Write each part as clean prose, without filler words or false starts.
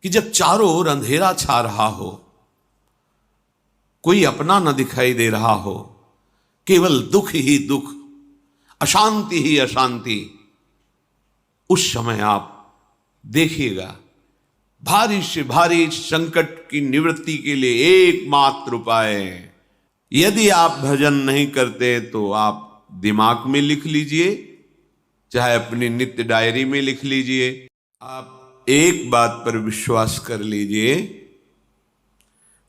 कि जब चारों ओर अंधेरा छा रहा हो, कोई अपना न दिखाई दे रहा हो, केवल दुख ही दुख, अशांति ही अशांति, उस समय आप देखिएगा भारी से भारी संकट की निवृत्ति के लिए एकमात्र उपाय है। यदि आप भजन नहीं करते तो आप दिमाग में लिख लीजिए, चाहे अपनी नित्य डायरी में लिख लीजिए। आप एक बात पर विश्वास कर लीजिए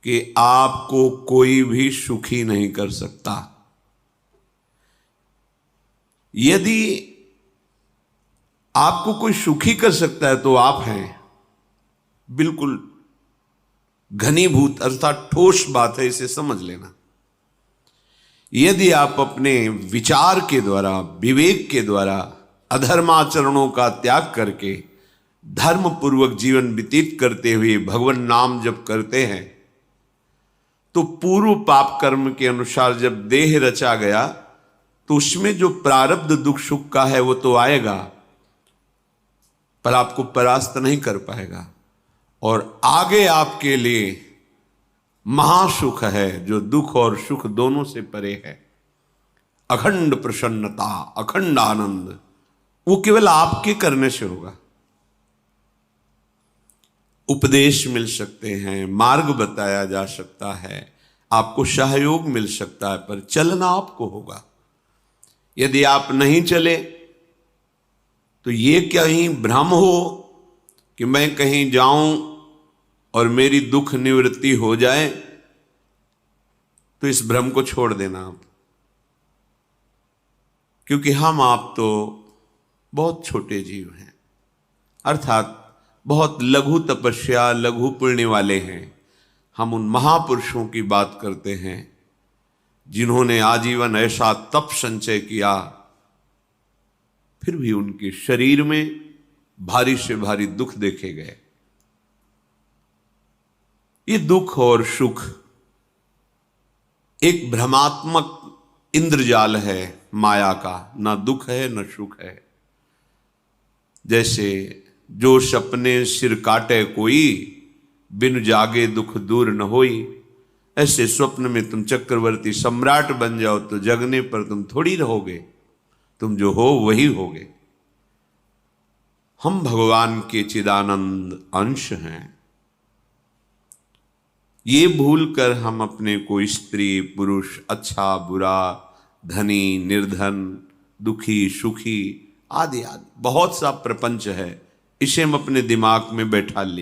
कि आपको कोई भी सुखी नहीं कर सकता। यदि आपको कोई सुखी कर सकता है तो आप हैं। बिल्कुल घनीभूत अर्थात ठोस बात है, इसे समझ लेना। यदि आप अपने विचार के द्वारा, विवेक के द्वारा अधर्माचरणों का त्याग करके धर्म पूर्वक जीवन व्यतीत करते हुए भगवान नाम जप करते हैं, तो पूर्व पाप कर्म के अनुसार जब देह रचा गया तो उसमें जो प्रारब्ध दुख सुख का है वो तो आएगा, पर आपको परास्त नहीं कर पाएगा। और आगे आपके लिए महासुख है जो दुख और सुख दोनों से परे है। अखंड प्रसन्नता, अखंड आनंद, वो केवल आपके करने से होगा। उपदेश मिल सकते हैं, मार्ग बताया जा सकता है, आपको सहयोग मिल सकता है, पर चलना आपको होगा। यदि आप नहीं चले तो ये कहीं भ्रम हो कि मैं कहीं जाऊं और मेरी दुख निवृत्ति हो जाए, तो इस भ्रम को छोड़ देना आप। क्योंकि हम आप तो बहुत छोटे जीव हैं, अर्थात बहुत लघु तपस्या, लघु पुण्य वाले हैं। हम उन महापुरुषों की बात करते हैं जिन्होंने आजीवन ऐसा तप संचय किया, फिर भी उनके शरीर में भारी से भारी दुख देखे गए। ये दुख और सुख एक भ्रमात्मक इंद्रजाल है माया का, ना दुख है न सुख है। जैसे जो सपने सिर काटे कोई, बिन जागे दुख दूर न होई। ऐसे स्वप्न में तुम चक्रवर्ती सम्राट बन जाओ तो जगने पर तुम थोड़ी रहोगे, तुम जो हो वही होगे। हम भगवान के चिदानंद अंश हैं। ये भूल कर हम अपने को स्त्री पुरुष, अच्छा बुरा, धनी निर्धन, दुखी सुखी आदि आदि बहुत सा प्रपंच है, इसे हम अपने दिमाग में बैठा ले।